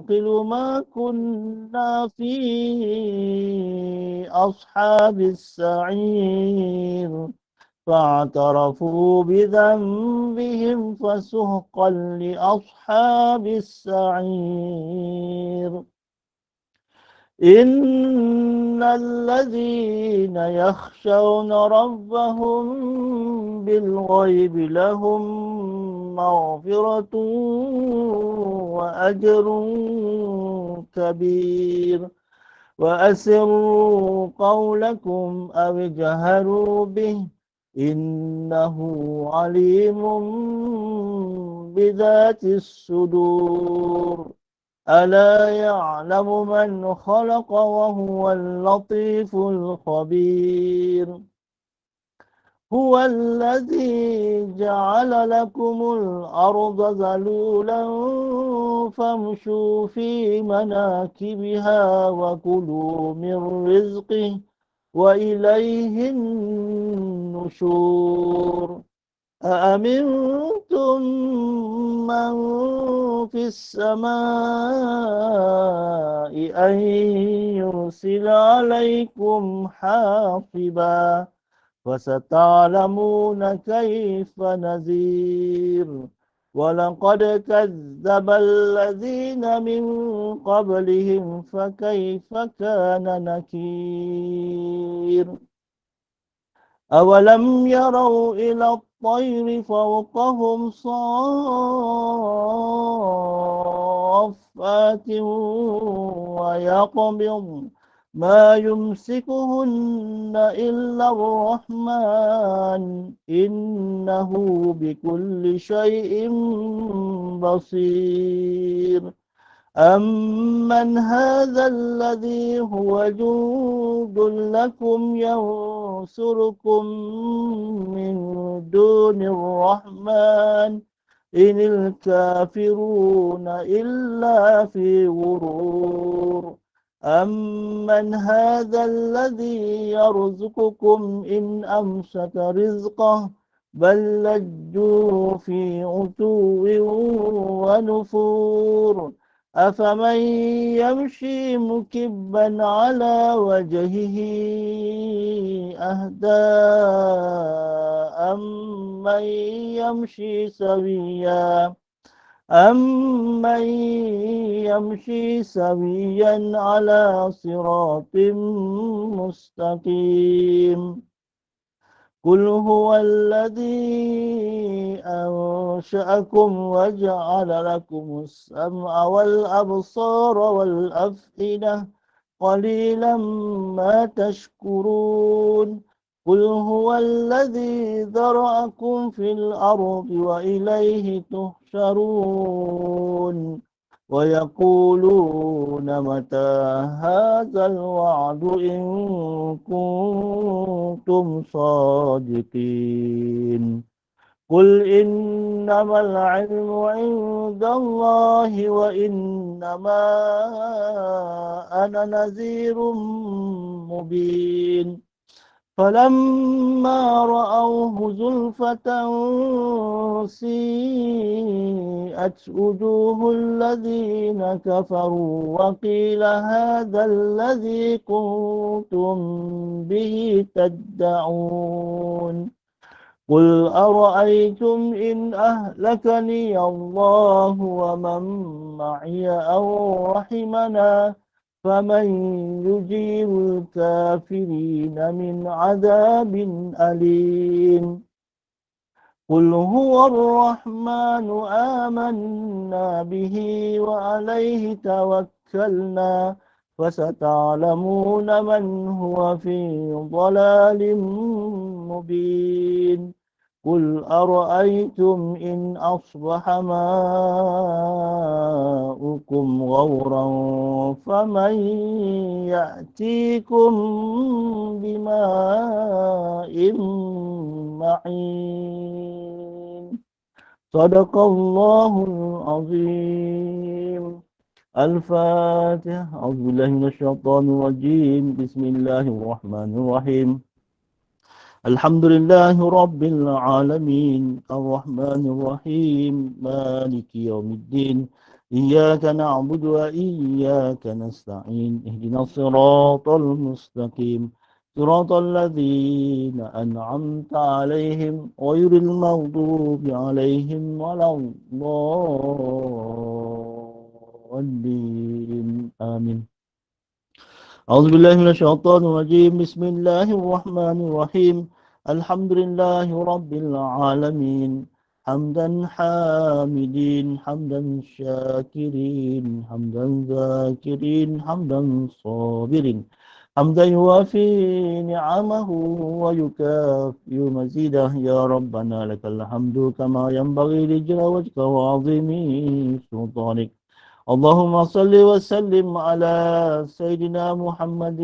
ما كنا في أصحاب السعير فاعترفوا بذنبهم فسحقا لأصحاب السعير إن الذين يخشون ربهم بالغيب لهم مغفرة وأجر كبير وأسروا قولكم أو اجهروا به إنه عليم بذات الصدور ألا يعلم من خلق وهو اللطيف الخبير هو الذي جعل لكم الأرض ذلولا فامشوا في مناكبها وكلوا من رزقه وإليه النشور أأمنتم من في السماء أن يرسل عليكم حاصبا فستعلمون كيف نذير ولقد كذب الذين من قبلهم فكيف كان نكير أولم يروا إلى الطير فوقهم صافات ويقبض ما يمسكهن إلا الرحمن إنه بكل شيء بصير أمن هذا الذي هو جند لكم ينصركم من دون الرحمن إن الكافرون إلا في غرور أمن هذا الذي يرزقكم إن أمسك رزقه بل لجوا في عتو ونفور أفمن يمشي مكبا على وجهه أهدى أمن يمشي سويا أمن يمشي سويا على صراط مستقيم قل هو الذي أنشأكم وجعل لكم السمع والأبصار والأفئدة قليلا ما تشكرون قل هو الذي ذرأكم في الأرض وإليه تحشرون ويقولون متى هذا الوعد إن كنتم صادقين قل إنما العلم عند الله وإنما أنا نذير مبين فلما رأوه زلفة سيئت وجوه الذين كفروا وقيل هذا الذي كنتم به تدعون قل أرأيتم إن أهلكني الله ومن معي أو رحمنا فمن يجير الكافرين من عذاب أليم قل هو الرحمن آمنا به وعليه توكلنا فستعلمون من هو في ضلال مبين قل أرأيتم إن أصبح ماؤكم غورا فمن يأتيكم بماء معين صدق الله العظيم الفاتحة أعوذ بالله من الشيطان الرجيم بسم الله الرحمن الرحيم الحمد لله رب العالمين الرحمن الرحيم مالك يوم الدين إياك نعبد وإياك نستعين اهدنا الصراط المستقيم صراط الذين أنعمت عليهم غير المغضوب عليهم ولا الضالين آمين. أعوذ بالله من الشيطان الرجيم بسم الله الرحمن الرحيم الحمد لله رب العالمين حمدا حامدين حمدا شاكرين حمدا ذاكرين حمدا صابرين حمدا يوافي نعمه ويكافئ مزيده يا ربنا لك الحمد كما ينبغي لجل وجهك وعظيم سلطانك اللهم صل وسلم على سيدنا محمد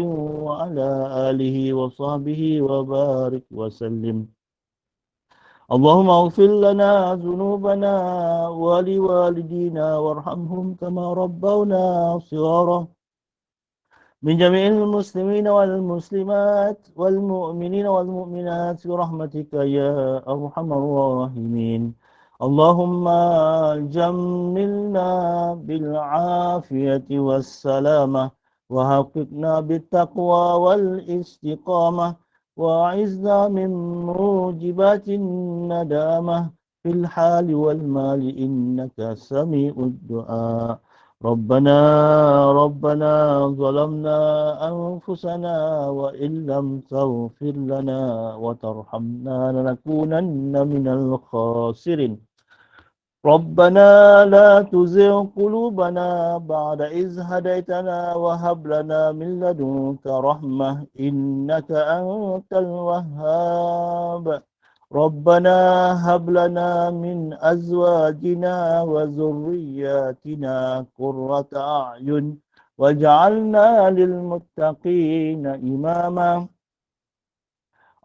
وعلى آله وصحبه وبارك وسلم اللهم اغفر لنا ذنوبنا ولوالدينا وارحمهم كما ربونا صغارا من جميع المسلمين والمسلمات والمؤمنين والمؤمنات برحمتك يا أرحم الراحمين اللهم جملنا بالعافية والسلامة وحققنا بالتقوى والاستقامة وأعذنا من موجبات الندامة في الحال والمال إنك سميع الدعاء ربنا ظلمنا أنفسنا وإن لم تغفر لنا وترحمنا لنكونن من الخاسرين ربنا لا تزغ قلوبنا بعد إذ هديتنا وهب لنا من لدنك رحمة إنك أنت الوهاب ربنا هب لنا من أزواجنا وذرياتنا قرة أعين واجعلنا للمتقين إماما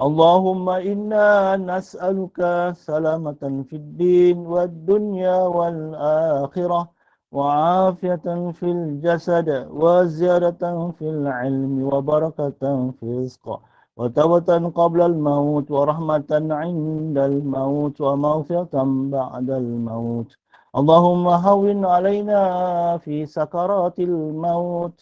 اللهم إنا نسألك سلامة في الدين والدنيا والآخرة وعافية في الجسد وزيادة في العلم وبركة في الرزق وتوبة قبل الموت ورحمة عند الموت ومغفرة بعد الموت اللهم هون علينا في سكرات الموت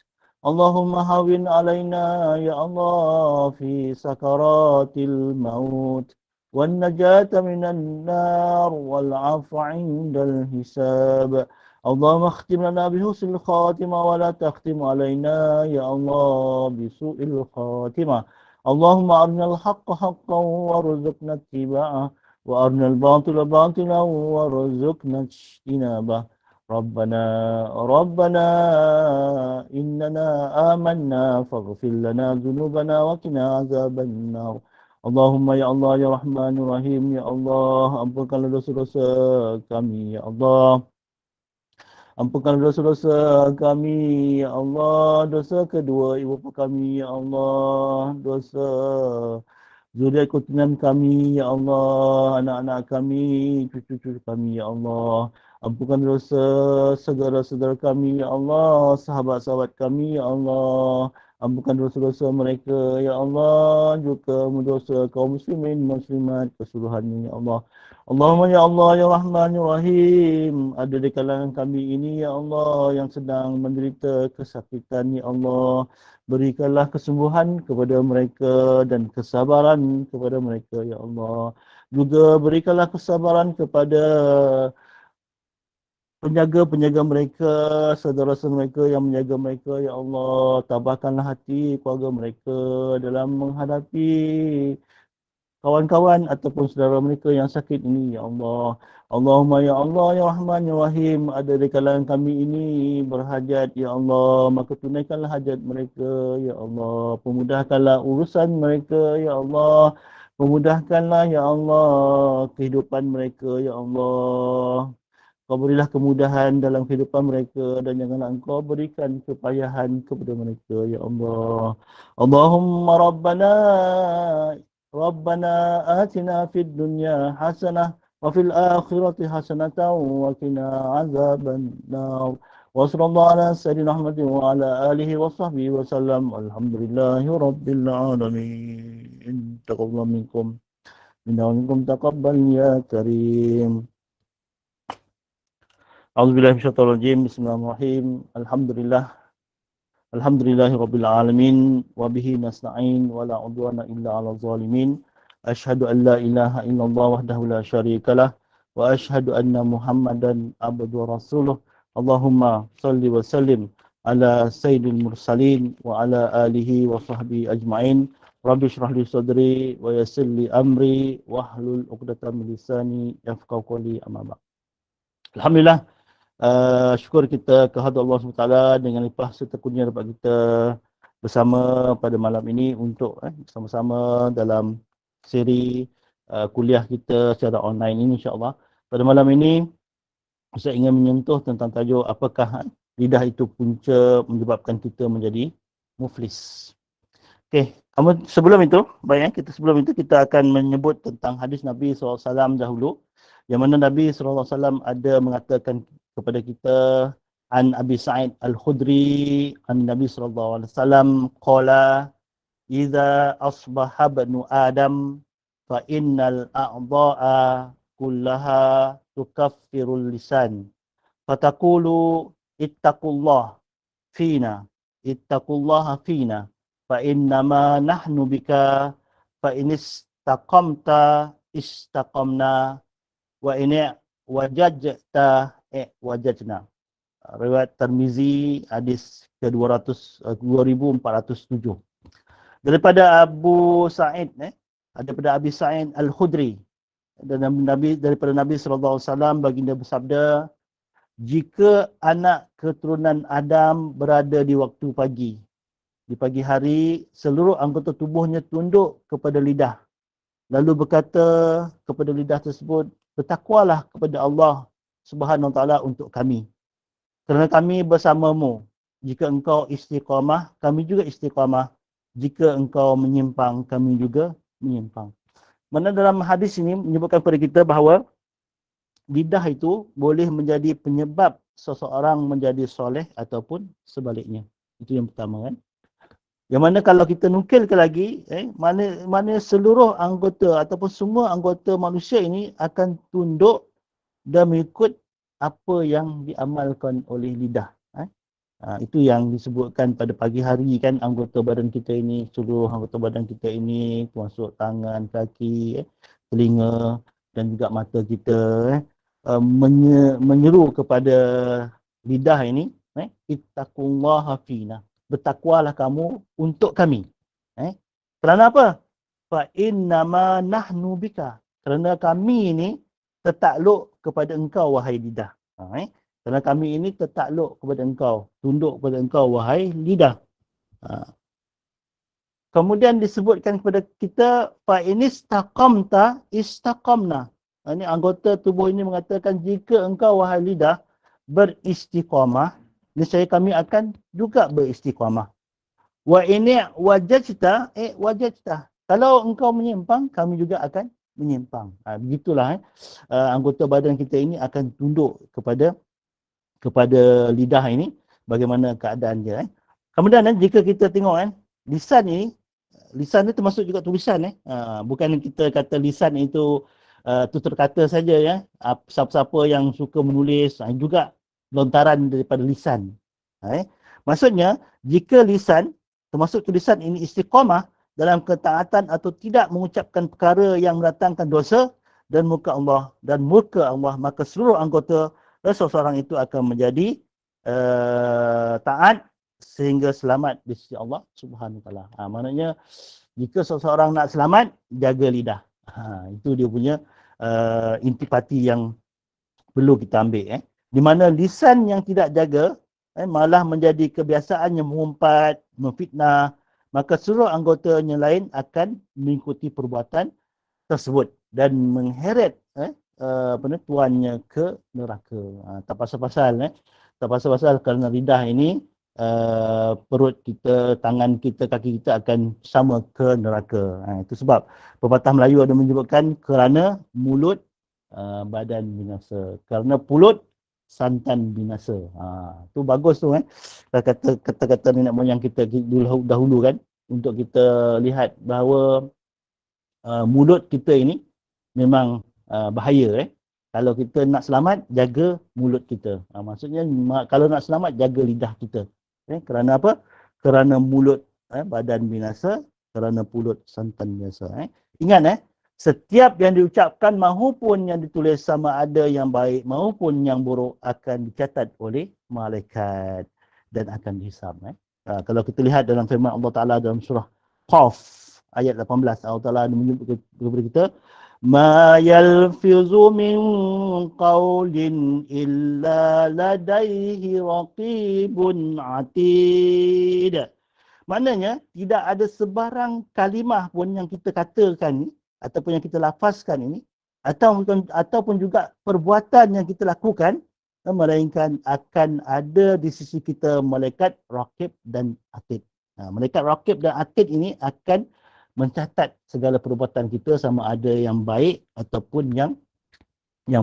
اللهم هون علينا يا الله في سكرات الموت والنجاة من النار والعفو عند الحساب اللهم اختم لنا بحسن الخاتمة ولا تختم علينا يا الله بسوء الخاتمة اللهم أرنا الحق حقا وارزقنا اتباعه وأرنا الباطل باطلا وارزقنا اجتنابه ربنا إننا آمنا فاغفر لنا ذنوبنا وقنا عذاب النار اللهم ya Allah ya Rahman ya Rahim ya Allah ampunkanlah dosa-dosa kami ya Allah ampunkanlah dosa-dosa kami ya Allah dosa kedua ibu bapa kami ya Allah dosa zuriat keturunan kami, ya Allah, anak-anak kami, cucu-cucu kami, ya Allah. Ampunkan dosa saudara-saudara kami, ya Allah, sahabat-sahabat kami, ya Allah. Ampunkan dosa-dosa mereka, ya Allah, juga dosa kaum muslimin, muslimat keseluruhannya, ya Allah. Allahumma ya Allah, ya Rahman, ya Rahim. Ada di kalangan kami ini, ya Allah, yang sedang menderita kesakitan, ya Allah. Berikanlah kesembuhan kepada mereka dan kesabaran kepada mereka, ya Allah. Juga berikanlah kesabaran kepada penjaga-penjaga mereka, saudara-saudara mereka yang menjaga mereka, ya Allah. Tabahkanlah hati keluarga mereka dalam menghadapi kawan-kawan ataupun saudara mereka yang sakit ini, ya Allah. Allahumma ya Allah, ya Rahman, ya Rahim, ada di kalangan kami ini berhajat, ya Allah, maka tunaikanlah hajat mereka, ya Allah. Pemudahkanlah urusan mereka, ya Allah. Pemudahkanlah, ya Allah, kehidupan mereka, ya Allah. Kau berilah kemudahan dalam kehidupan mereka dan janganlah engkau berikan kepayahan kepada mereka, ya Allah. Allahumma Rabbana atina fid dunya hasanah wa fil akhirati hasanatan wa qina azaban nar. Wa sallallahu ala sayyidina Muhammadin wa ala alihi wa sahbihi wa sallam. Alhamdulillahi rabbil alamin. Taqabbal minkum. Minna wa minkum taqabbal ya karim. A'udzubillahi minasyaitonir rajim. Bismillahirrahmanirrahim. Alhamdulillahirabbil alamin wa bihi nasta'in wa la udwana illa 'alal zalimin. Asyhadu an la ilaha illallah wahdahu la syarikalah wa asyhadu anna Muhammadan abduhu wa rasuluh. Allahumma shalli wa sallim ala sayyidil mursalin wa ala alihi wa sahbihi ajma'in. Rabbi shrah li sadri wa yassir li amri wahlul 'uqdatam min lisani yafqahu qawli, amma ba'd. Alhamdulillah, syukur kita kehadrat Allah SWT dengan limpah serta kurnia dapat kita bersama pada malam ini untuk bersama-sama dalam siri kuliah kita secara online ini, insya-Allah. Pada malam ini saya ingin menyentuh tentang tajuk apakah lidah itu punca menyebabkan kita menjadi muflis. Okey, sebelum itu kita akan menyebut tentang hadis Nabi SAW dahulu, yang mana Nabi SAW ada mengatakan kepada kita, an Abi Sa'id Al-Khudri an Nabi SAW qala idza asbaha banu Adam fa innal a'dha'a kullaha tukaffirul lisan fataqulu ittaqullah fina fa innama nahnu bika fa in istaqamta istaqamna wa in wajajta wajajna. Riwayat Tirmizi, hadis ke-2407. Daripada Abu Sa'id, daripada Abi Sa'id Al-Khudri, daripada Nabi SAW, baginda bersabda, jika anak keturunan Adam berada di waktu pagi, di pagi hari, seluruh anggota tubuhnya tunduk kepada lidah, lalu berkata kepada lidah tersebut, bertakwalah kepada Allah Subhanahu Wa Taala untuk kami, kerana kami bersamamu. Jika engkau istiqamah, kami juga istiqamah. Jika engkau menyimpang, kami juga menyimpang. Mana dalam hadis ini menyebutkan kepada kita bahawa lidah itu boleh menjadi penyebab seseorang menjadi soleh ataupun sebaliknya. Itu yang pertama, kan. Yang mana kalau kita nukilkan lagi, mana seluruh anggota ataupun semua anggota manusia ini akan tunduk dan mengikut apa yang diamalkan oleh lidah. Itu yang disebutkan pada pagi hari, kan, anggota badan kita ini, seluruh anggota badan kita ini, termasuk tangan, kaki, telinga dan juga mata kita, menyeru kepada lidah ini, ittaqullaha fina, bertakwalah kamu untuk kami. Kerana apa? Fa innama nahnu bika, kerana kami ini tertakluk kepada engkau, wahai lidah. Kerana kami ini tertakluk kepada engkau, tunduk kepada engkau, wahai lidah. Kemudian disebutkan kepada kita, fa inistaqamta istaqamna. Ini anggota tubuh ini mengatakan, jika engkau, wahai lidah, beristiqamah, nescaya kami akan juga beristiqamah. Wa ini wajajta, wajajta. Kalau engkau menyimpang, kami juga akan menyimpang. Begitulah anggota badan kita ini akan tunduk kepada lidah ini, bagaimana keadaan dia. Kemudian jika kita tengok, lisan ini termasuk juga tulisan. Bukan kita kata lisan itu tutur kata saja, ya. Siapa-siapa yang suka menulis juga lontaran daripada lisan. Maksudnya, jika lisan termasuk tulisan ini istiqamah dalam ketaatan atau tidak mengucapkan perkara yang mendatangkan dosa dan murka Allah, maka seluruh anggota seseorang itu akan menjadi taat sehingga selamat di sisi Allah Subhanahu Wa Taala. Maknanya, jika seseorang nak selamat, jaga lidah. Itu dia punya intipati yang perlu kita ambil. Di mana lisan yang tidak jaga malah menjadi kebiasaan yang mengumpat, memfitnah, maka seluruh anggota yang lain akan mengikuti perbuatan tersebut dan mengheret tuannya ke neraka. Tak pasal-pasal kerana lidah ini, perut kita, tangan kita, kaki kita akan sama ke neraka. Itu sebab pepatah Melayu ada menyebutkan, kerana mulut badan binasa, kerana pulut santan binasa. Tu bagus tu, kata-kata nenek moyang kita dahulu, kan, untuk kita lihat bahawa mulut kita ini memang bahaya. Kalau kita nak selamat, jaga mulut kita. Maksudnya kalau nak selamat, jaga lidah kita. Kerana apa? Kerana mulut badan binasa, kerana pulut santan biasa. Ingat setiap yang diucapkan maupun yang ditulis sama ada yang baik maupun yang buruk akan dicatat oleh malaikat dan akan dihisab. Kalau kita lihat dalam firman Allah Ta'ala dalam surah Qaf ayat 18, Allah Ta'ala menyebut kepada kita, Ma yalfizu min qawlin illa ladaihi raqibun atid. Maknanya, tidak ada sebarang kalimah pun yang kita katakan ni, ataupun yang kita lafazkan ini, ataupun juga perbuatan yang kita lakukan, melainkan akan ada di sisi kita malaikat raqib dan atid. Malaikat raqib dan atid ini akan mencatat segala perbuatan kita sama ada yang baik ataupun yang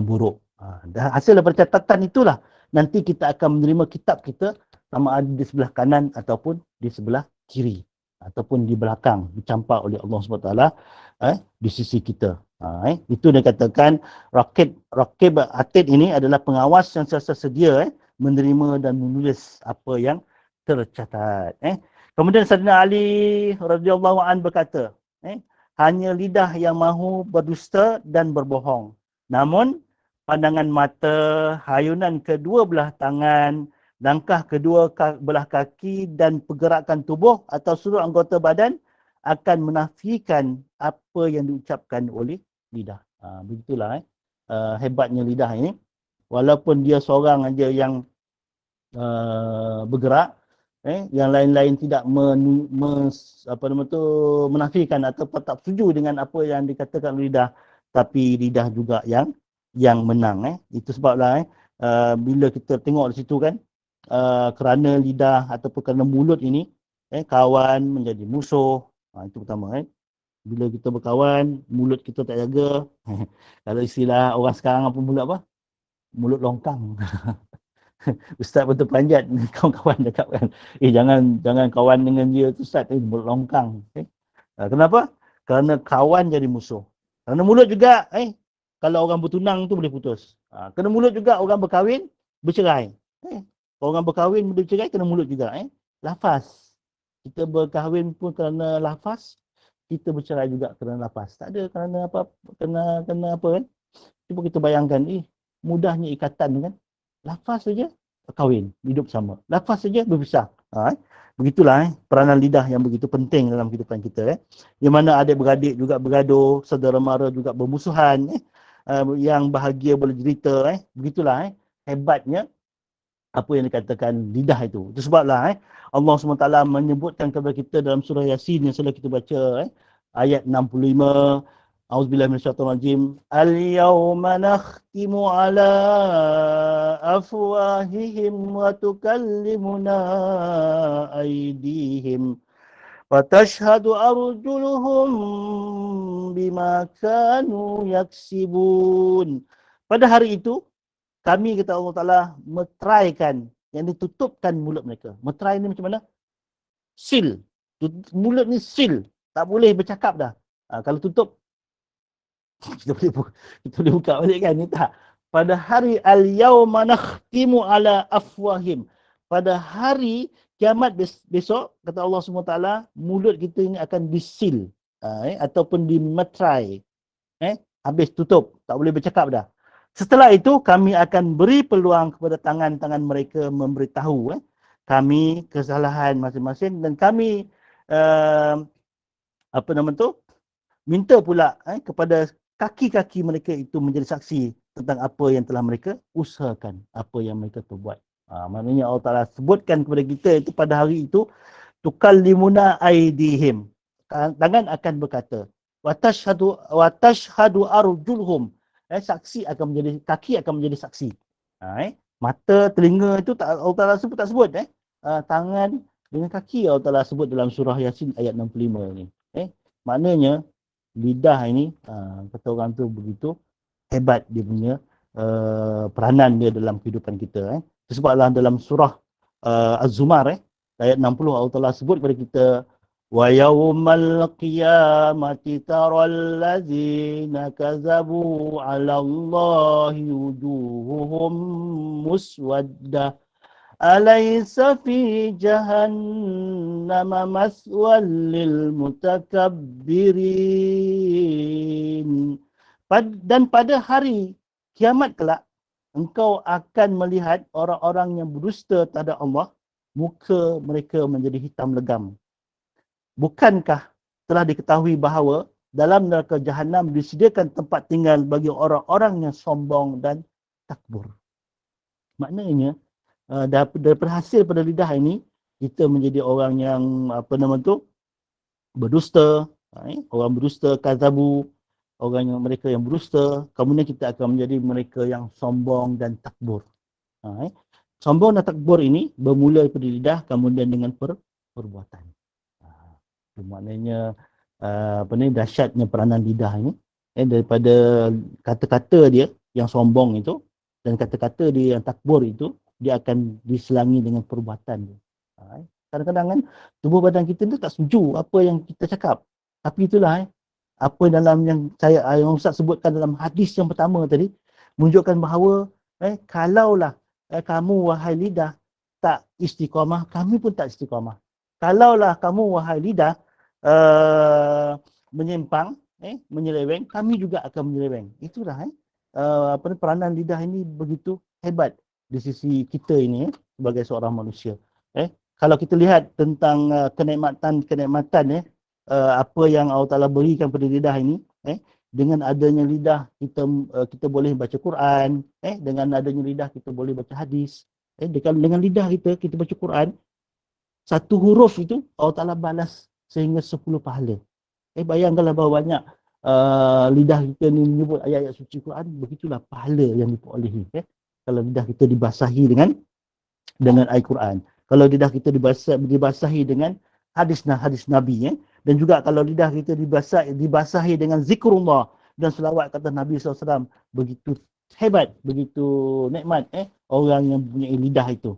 buruk. Dan hasil daripada catatan itulah nanti kita akan menerima kitab kita sama ada di sebelah kanan ataupun di sebelah kiri ataupun di belakang, dicampak oleh Allah SWT di sisi kita. Itu dia katakan Raqib Atid ini adalah pengawas yang sentiasa sedia menerima dan menulis apa yang tercatat. Kemudian Sayyidina Ali radhiyallahu an berkata, hanya lidah yang mahu berdusta dan berbohong. Namun pandangan mata, hayunan kedua belah tangan, langkah kedua belah kaki dan pergerakan tubuh atau seluruh anggota badan akan menafikan apa yang diucapkan oleh lidah. Begitulah hebatnya lidah ini. Walaupun dia seorang aja yang bergerak, yang lain-lain tidak menafikan atau tak setuju dengan apa yang dikatakan lidah, tapi lidah juga yang menang. Itu sebablah bila kita tengok di situ kan, kerana lidah ataupun kerana mulut ini, kawan menjadi musuh. Itu pertama. Bila kita berkawan, mulut kita tak jaga. Kalau istilah orang sekarang apa mulut apa? Mulut longkang. Ustaz pun terpanjat kawan-kawan cakap kan, jangan kawan dengan dia tu Ustaz, mulut longkang. Kenapa? Kerana kawan jadi musuh. Kerana mulut juga, kalau orang bertunang tu boleh putus. Kerana mulut juga orang berkahwin, bercerai. Kalau orang berkahwin bercerai, kena mulut juga. Lafaz. Kita berkahwin pun kerana lafaz, kita bercerai juga kerana lafaz. Tak ada kerana apa, kena apa kan. Cuba kita bayangkan, mudahnya ikatan kan. Lafaz saja kahwin, hidup sama. Lafaz saja berpisah. Begitulah peranan lidah yang begitu penting dalam kehidupan kita. Yang mana adik-beradik juga bergaduh, saudara mara juga bermusuhan. Yang bahagia boleh cerita. Begitulah hebatnya apa yang dikatakan lidah itu. Itu sebablah Allah SWT menyebutkan kepada kita dalam surah Yasin yang selalu kita baca, ayat 65, A'udzubillahi minasyaitonirrajim. Al-yawma nakhtimu ala afwahihim wa tukallimuna aydihim wa tashhadu arjuluhum bima kanu yaksibun. Pada hari itu kami, kata Allah Ta'ala, meteraikan yang ditutupkan mulut mereka. Meterai ni macam mana? Seal. Mulut ni seal. Tak boleh bercakap dah. Kalau tutup, kita boleh buka balik kan? Ni tak. Pada hari al-yawma nakhtimu ala afwahim. Pada hari kiamat besok, kata Allah SWT, mulut kita ini akan disil. Ataupun dimeterai. Habis tutup. Tak boleh bercakap dah. Setelah itu, kami akan beri peluang kepada tangan-tangan mereka memberitahu kami kesalahan masing-masing dan kami minta pula kepada kaki-kaki mereka itu menjadi saksi tentang apa yang telah mereka usahakan, apa yang mereka perbuat. Maknanya Allah Ta'ala sebutkan kepada kita itu pada hari itu, tukallimuna aydihim. Tangan akan berkata, wa tashhadu arjuluhum. Saksi akan menjadi, kaki akan menjadi saksi. Mata, telinga itu Allah Ta'ala tak sebut. Tangan dengan kaki Allah Ta'ala sebut dalam surah Yasin ayat 65 ni. Maknanya lidah ini, kata orang tu begitu hebat dia punya peranan dia dalam kehidupan kita. Sebablah dalam surah Az-Zumar ayat 60 Allah Ta'ala sebut kepada kita, ويوم القيامة ترى الذين كذبوا على الله وجوههم مسودة أليس في جهنم مثوى للمتكبرين. Dan pada hari kiamat kelak, engkau akan melihat orang-orang yang berdusta terhadap Allah, muka mereka menjadi hitam legam. Bukankah telah diketahui bahawa dalam neraka Jahannam disediakan tempat tinggal bagi orang-orang yang sombong dan takbur. Maknanya, daripada hasil pada lidah ini, kita menjadi orang yang, berdusta, orang berdusta, kazabu, mereka yang berdusta, kemudian kita akan menjadi mereka yang sombong dan takbur. Sombong dan takbur ini bermula daripada lidah, kemudian dengan perbuatan. Maknanya dahsyatnya peranan lidah ini, daripada kata-kata dia yang sombong itu dan kata-kata dia yang takbur itu, dia akan diselangi dengan perbuatan dia. Kadang-kadang kan tubuh badan kita tu tak setuju apa yang kita cakap. Tapi itulah apa dalam yang yang Ustaz sebutkan dalam hadis yang pertama tadi, menunjukkan bahawa kalaulah kamu wahai lidah tak istiqamah, kami pun tak istiqamah. Kalaulah kamu wahai lidah menyimpang, menyeleweng, kami juga akan menyeleweng. Itulah peranan lidah ini begitu hebat di sisi kita ini sebagai seorang manusia. Kalau kita lihat tentang kenikmatan apa yang Allah Taala berikan pada lidah ini, dengan adanya lidah kita boleh baca Quran, dengan adanya lidah kita boleh baca hadis, dengan lidah kita baca Quran, satu huruf itu Allah Taala balas sehingga 10 pahala. Bayangkanlah berapa banyak lidah kita ni menyebut ayat-ayat suci Quran, begitulah pahala yang diperolehi. Kalau lidah kita dibasahi dengan ayat Quran, kalau lidah kita dibasahi dengan hadis Nabi, dan juga kalau lidah kita dibasahi dengan zikrullah dan selawat kata Nabi SAW, begitu hebat, begitu nikmat orang yang punya lidah itu.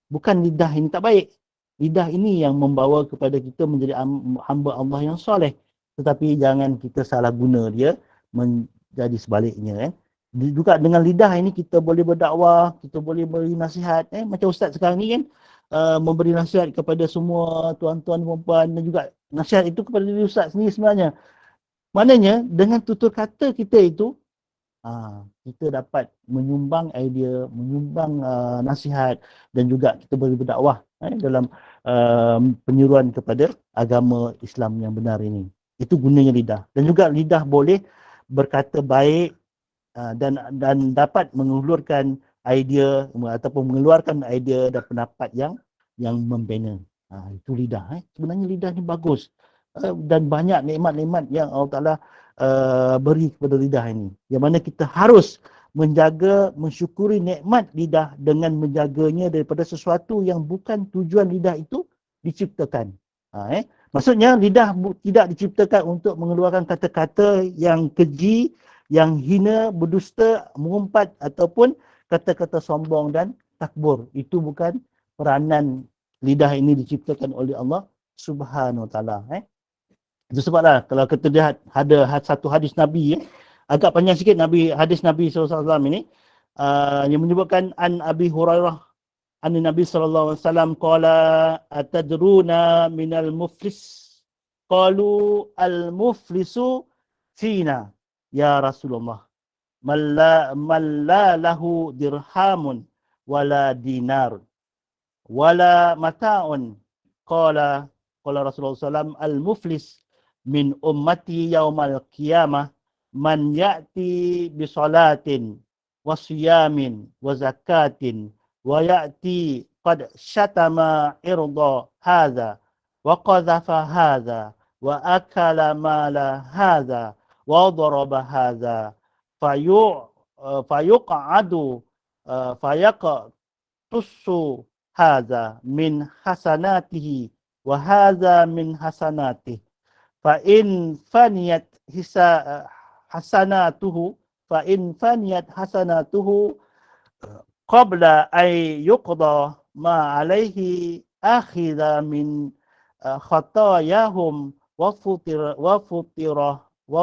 Bukan lidah ini tak baik, lidah ini yang membawa kepada kita menjadi hamba Allah yang soleh, tetapi jangan kita salah guna dia menjadi sebaliknya. Juga dengan lidah ini kita boleh berdakwah, kita boleh beri nasihat, macam Ustaz sekarang ni kan, memberi nasihat kepada semua tuan-tuan perempuan, dan juga nasihat itu kepada diri Ustaz sendiri sebenarnya. Maknanya dengan tutur kata kita itu, kita dapat menyumbang idea, menyumbang nasihat, dan juga kita boleh berdakwah dalam penyuruhan kepada agama Islam yang benar ini. Itu gunanya lidah. Dan juga lidah boleh berkata baik dan dapat mengeluarkan idea ataupun mengeluarkan idea dan pendapat yang membina. Itu lidah. Sebenarnya lidah ni bagus. Dan banyak nikmat-nikmat yang Allah Ta'ala beri kepada lidah ini. Yang mana kita harus menjaga, mensyukuri nikmat lidah dengan menjaganya daripada sesuatu yang bukan tujuan lidah itu diciptakan. Maksudnya lidah tidak diciptakan untuk mengeluarkan kata-kata yang keji, yang hina, berdusta, mengumpat ataupun kata-kata sombong dan takbur. Itu bukan peranan lidah ini diciptakan oleh Allah Subhanahu Wa Taala. Itu sebablah kalau kita lihat ada satu hadis Nabi, agak panjang sikit hadis Nabi SAW ini, yang menyebutkan an Abi Hurairah an Nabi SAW qala atadruna minal muflis, qalu al muflisu fina ya Rasulullah, malla lahu dirhamun wala dinar wala mata'un, qala Rasulullah SAW al muflis min ummati yaumal qiyamah man ya'ti bi salatin wa siyamin wa zakatin wa ya'ti qad syatama irda hadha wa qadhafa hadha wa akala mala hadha wa daraba hadha fayuq'adu fayaqtussu hadha min hasanatihi wa hadha min hasanatihi fa in faniyat hasanatuhu qabla ay yuqda ma alaihi akhidha min khatayahum wa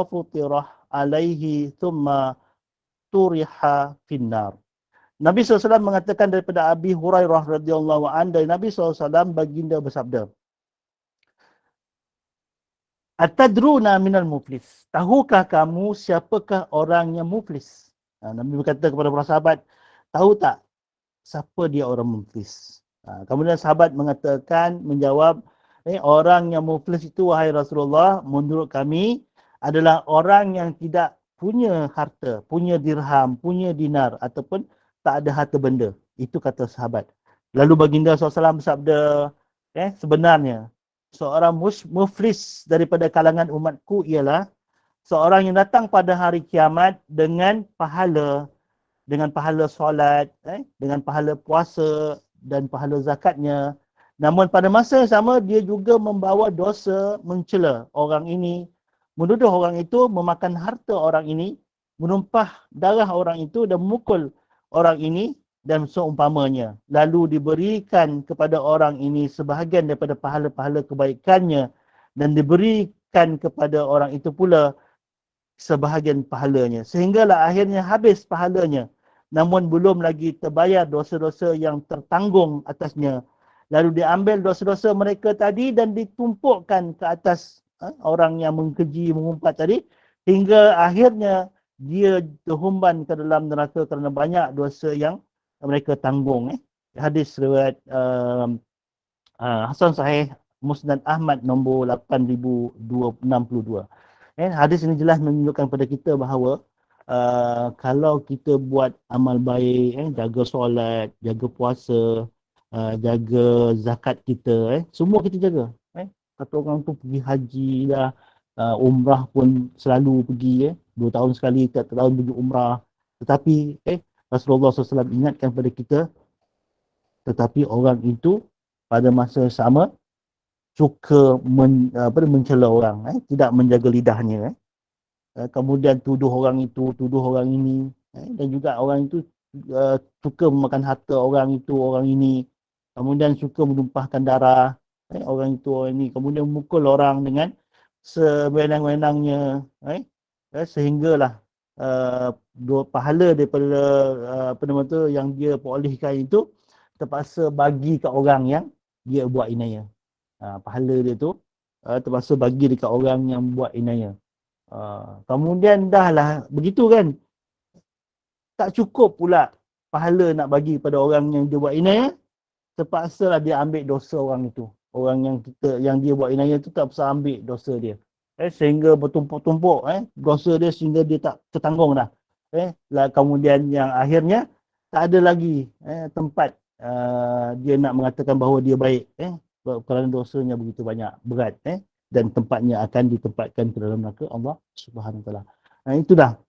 futirah alaihi thumma turiha finnar. Nabi SAW mengatakan daripada Abi Hurairah radhiyallahu anhu, dari Nabi SAW baginda bersabda, Atadruna minal muflis. Tahukah kamu siapakah orang yang muflis? Nabi berkata kepada para sahabat, tahu tak siapa dia orang muflis? Kemudian sahabat mengatakan, menjawab, orang yang muflis itu, wahai Rasulullah, menurut kami adalah orang yang tidak punya harta, punya dirham, punya dinar ataupun tak ada harta benda. Itu kata sahabat. Lalu baginda SAW bersabda, sebenarnya seorang muflis daripada kalangan umatku ialah seorang yang datang pada hari kiamat dengan pahala solat, dengan pahala puasa dan pahala zakatnya. Namun pada masa yang sama dia juga membawa dosa mencela orang ini, menuduh orang itu, memakan harta orang ini, menumpah darah orang itu dan memukul orang ini dan seumpamanya. Lalu diberikan kepada orang ini sebahagian daripada pahala-pahala kebaikannya dan diberikan kepada orang itu pula sebahagian pahalanya. Sehinggalah akhirnya habis pahalanya. Namun belum lagi terbayar dosa-dosa yang tertanggung atasnya. Lalu diambil dosa-dosa mereka tadi dan ditumpukkan ke atas orang yang mengkeji, mengumpat tadi. Hingga akhirnya dia terhumban ke dalam neraka kerana banyak dosa yang mereka tanggung. Hadis riwayat Hasan Sahih Musnad Ahmad nombor 8262. Hadis ini jelas menunjukkan kepada kita bahawa kalau kita buat amal baik, jaga solat, jaga puasa, jaga zakat kita, semua kita jaga. Kata orang tu pergi haji lah, umrah pun selalu pergi, 2 tahun sekali, tiap tahun pergi umrah. Tetapi Rasulullah SAW ingatkan kepada kita, tetapi orang itu pada masa yang sama suka mencela orang, tidak menjaga lidahnya. Kemudian tuduh orang itu, tuduh orang ini, dan juga orang itu suka memakan harta orang itu, orang ini, kemudian suka menumpahkan darah orang itu, orang ini, kemudian memukul orang dengan sewenang-wenangnya, sehinggalah pahala daripada apa nama tu yang dia perolehkan itu terpaksa bagi ke orang yang dia buat inaya. Pahala dia tu terpaksa bagi dekat orang yang buat inaya. Kemudian dah lah begitu kan, tak cukup pula pahala nak bagi pada orang yang dia buat inaya, terpaksa lah dia ambil dosa orang itu. Orang yang dia buat inaya tu tak pasal ambil dosa dia. Sehingga bertumpuk-tumpuk dosa dia sehingga dia tak tertanggung dah. Lah kemudian yang akhirnya tak ada lagi tempat dia nak mengatakan bahawa dia baik. Kerana dosanya begitu banyak, berat. Dan tempatnya akan ditempatkan ke dalam neraka Allah Subhanahu Wa Taala. Itu dah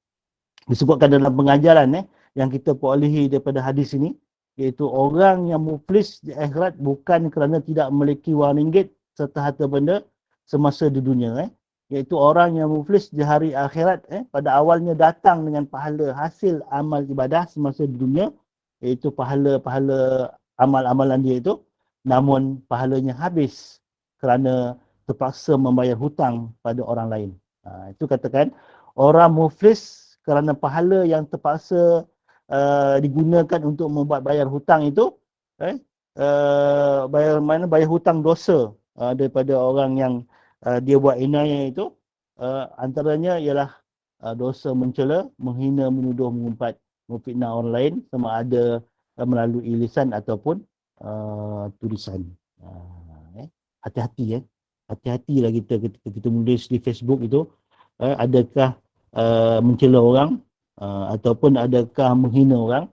disebutkan dalam pengajaran yang kita perolehi daripada hadis ini, iaitu orang yang muflis di akhirat bukan kerana tidak memiliki wang ringgit serta harta benda semasa di dunia, iaitu orang yang muflis di hari akhirat pada awalnya datang dengan pahala hasil amal ibadah semasa di dunia, iaitu pahala-pahala amal-amalan dia itu, namun pahalanya habis kerana terpaksa membayar hutang pada orang lain. Itu katakan orang muflis kerana pahala yang terpaksa digunakan untuk membuat bayar hutang itu, bayar hutang dosa daripada orang yang dia buat inaya itu, antaranya ialah dosa mencela, menghina, menuduh, mengumpat, memfitnah orang lain, sama ada melalui lisan ataupun tulisan. Hati-hati hati-hatilah kita ketika kita menulis di Facebook itu, adakah mencela orang, ataupun adakah menghina orang,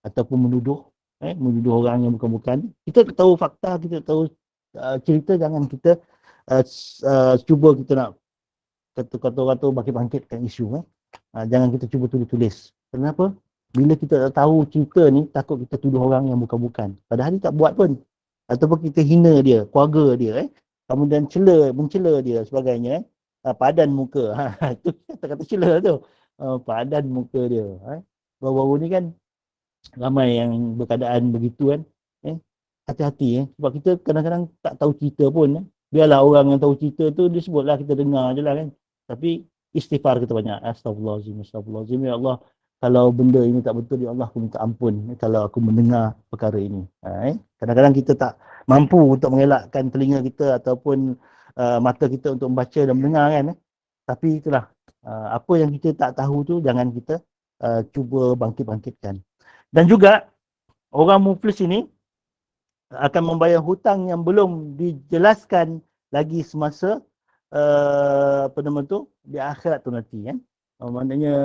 ataupun menuduh orang yang bukan-bukan. Kita tahu fakta, kita tahu cerita, jangan kita cuba kita nak kata orang tu bangkit-bangkitkan isu. Jangan kita cuba tulis-tulis. Kenapa? Bila kita tahu cerita ni, takut kita tuduh orang yang bukan-bukan. Padahal dia tak buat pun. Ataupun kita hina dia, keluarga dia. Kemudian mencela dia sebagainya. Padan muka. Itu kata-kata cela tu. Padan muka dia. Baru-baru ni kan ramai yang berkeadaan begitu kan. Hati-hati. Sebab kita kadang-kadang tak tahu cerita pun. biarlah orang yang tahu cerita tu dia sebutlah, kita dengar je lah kan. Tapi istighfar kita banyak. Astagfirullahaladzim, astagfirullahaladzim. Ya Allah, kalau benda ini tak betul, ya Allah aku minta ampun kalau aku mendengar perkara ini. Kadang-kadang kita tak mampu untuk mengelakkan telinga kita ataupun mata kita untuk membaca dan mendengar kan. Tapi itulah, apa yang kita tak tahu tu jangan kita cuba bangkit-bangkitkan. Dan juga orang muflis ini akan membayar hutang yang belum dijelaskan lagi semasa apa nama tu di akhirat tu nanti kan. Maknanya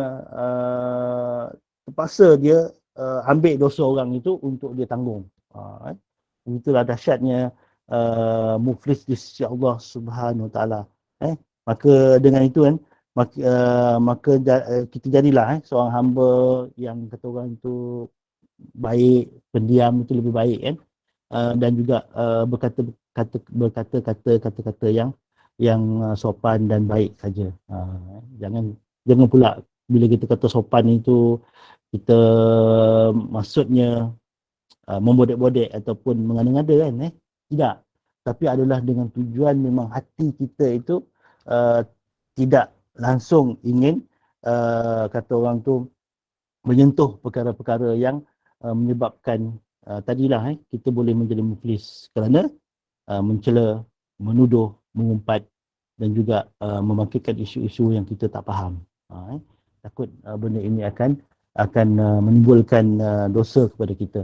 terpaksa dia ambil dosa orang itu untuk dia tanggung. Kan? Itulah dahsyatnya muflis di sisi Allah Subhanahu Wa Taala. Maka dengan itu kan maka kita jadilah seorang hamba yang kata orang itu baik, pendiam itu lebih baik kan. Dan juga berkata kata-kata yang sopan dan baik saja. Jangan pula bila kita kata sopan itu kita maksudnya membodek-bodek ataupun mengada-ngada kan. Tidak. Tapi adalah dengan tujuan memang hati kita itu tidak langsung ingin kata orang tu menyentuh perkara-perkara yang menyebabkan tadilah kita boleh menjadi muflis kerana mencela, menuduh, mengumpat dan juga membangkitkan isu-isu yang kita tak faham. Takut benda ini akan menimbulkan dosa kepada kita.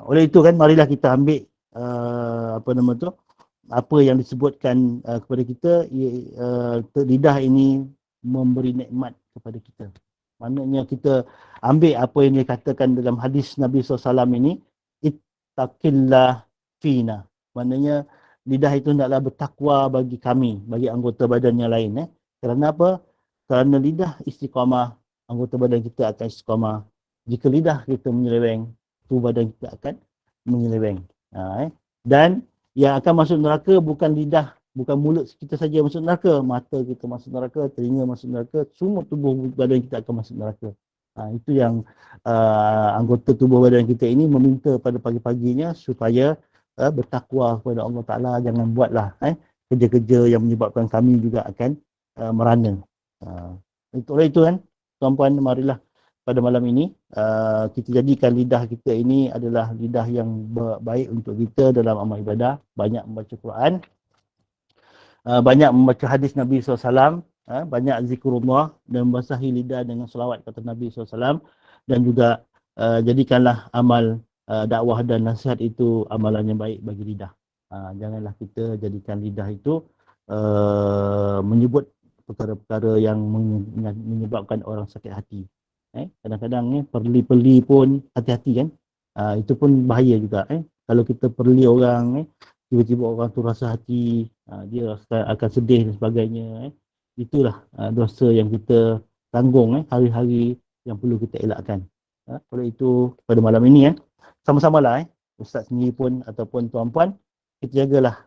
Oleh itu kan marilah kita ambil apa nama tu, apa yang disebutkan kepada kita, lidah ini memberi nikmat kepada kita. Maknanya kita ambil apa yang dikatakan dalam hadis Nabi SAW ini, ittaqillah fina. Maknanya lidah itu hendaklah bertakwa bagi kami, bagi anggota badan yang lain. Kerana apa? Kerana lidah istiqamah, anggota badan kita akan istiqamah. Jika lidah kita menyeleweng, tu badan kita akan menyeleweng. Dan yang akan masuk neraka bukan lidah, bukan mulut kita saja masuk neraka, mata kita masuk neraka, telinga masuk neraka, semua tubuh badan kita akan masuk neraka. Itu yang anggota tubuh badan kita ini meminta pada pagi-paginya supaya bertakwa kepada Allah Ta'ala. Jangan buatlah kerja-kerja yang menyebabkan kami juga akan merana. Oleh itu kan, tuan-puan, marilah pada malam ini kita jadikan lidah kita ini adalah lidah yang baik untuk kita dalam amal ibadah. Banyak membaca Quran, banyak membaca hadis Nabi SAW, banyak zikrullah dan membasahi lidah dengan selawat kata Nabi SAW. Dan juga jadikanlah amal dakwah dan nasihat itu amalan yang baik bagi lidah. Janganlah kita jadikan lidah itu menyebut perkara-perkara yang menyebabkan orang sakit hati. Kadang-kadang perli-perli pun hati-hati kan. Itu pun bahaya juga. Kalau kita perli orang, tiba-tiba orang tu rasa hati, dia akan sedih dan sebagainya. Itulah dosa yang kita tanggung hari-hari yang perlu kita elakkan. Oleh itu pada malam ini sama-samalah Ustaz sendiri pun ataupun tuan-puan, kita jagalah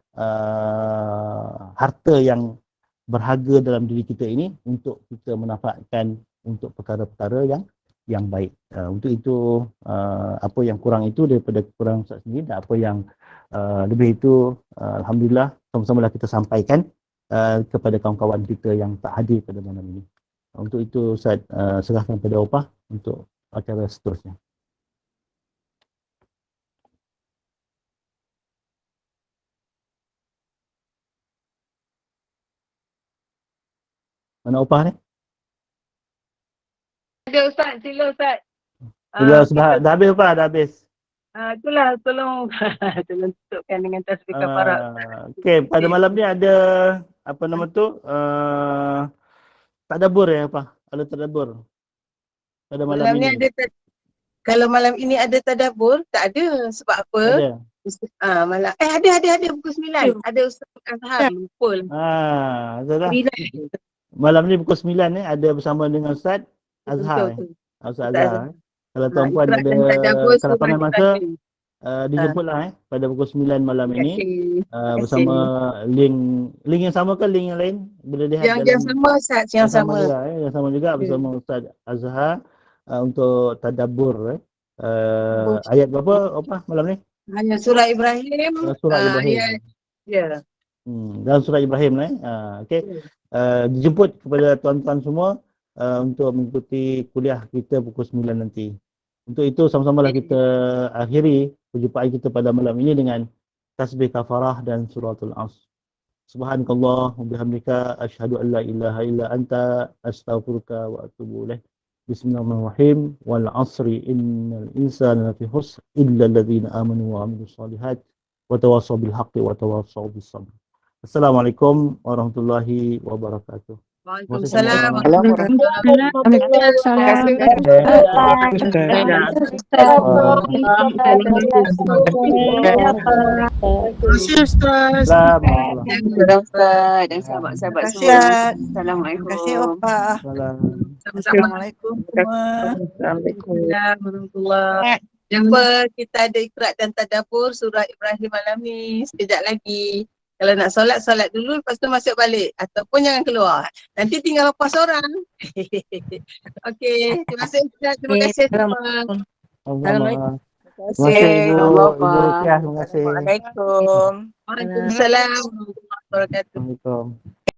harta yang berharga dalam diri kita ini untuk kita manfaatkan untuk perkara-perkara yang baik. Untuk itu apa yang kurang itu daripada kurang Ustaz sendiri, dan apa yang lebih itu alhamdulillah sama-samalah kita sampaikan kepada kawan-kawan kita yang tak hadir pada malam ini. Untuk itu Ustaz serahkan pada Opah untuk acara seterusnya. Mana Opah ni? Ada Ustaz, sila Ustaz. Dah habis Opah, dah habis. Itulah, tolong tutupkan dengan tasbih kafarah. Okey, pada malam ni ada apa nama tu? Tadabbur apa? Ada tadabbur. Pada malam ini. Ada kalau malam ini ada tadabbur, tak ada. Sebab apa? Ada. Malam ada pukul 9. Ada Ustaz Azhar, lupa lah. Itulah. Malam ni pukul 9 ada bersama dengan Ustaz Azhar. Ustaz Azhar. Kalau tuan-puan ada kelapangan masa, dijemputlah pada pukul 9 malam ini bersama link yang sama ke link yang lain? Boleh lihat yang sama Ustaz, yang sama juga, yang sama juga bersama Ustaz Azhar untuk tadabbur ayat berapa malam ni? Hanya surah Ibrahim. Surah Ibrahim. Ya. Dalam surah Ibrahim okey. Dijemput kepada tuan-tuan semua untuk mengikuti kuliah kita pukul 9 nanti. Untuk itu sama-samalah kita akhiri perjumpaan kita pada malam ini dengan tasbih kafarah dan suratul Asr. Subhanakallah wa bihamdika asyhadu an la ilaha illa anta astaghfiruka wa atubu ilaik. Bismillahirrahmanirrahim. Wal 'asri innal insana lafi khusr illa alladhina amanu wa 'amilus solihat wa tawassaw bil haqqi wa tawassaw bis sabr. Assalamualaikum warahmatullahi wabarakatuh. Waalaikumsalam. Ustaz. Dan sahabat-sahabat semua. Assalamualaikum. Terima kasih Opa. Assalamualaikum semua. Assalamualaikum warahmatullahi. Jumpa kita ada Iqra' dan Tadabbur surah Ibrahim malam ni sekejap lagi. Kalau nak solat dulu, lepas tu masuk balik. Ataupun jangan keluar. Nanti tinggal Opa seorang. Okey, terima kasih Ustaz. Terima kasih semua. Assalamualaikum. Terima kasih Ibu Rukiah. Terima kasih. Waalaikumsalam warahmatullahi wabarakatuh. Assalamualaikum.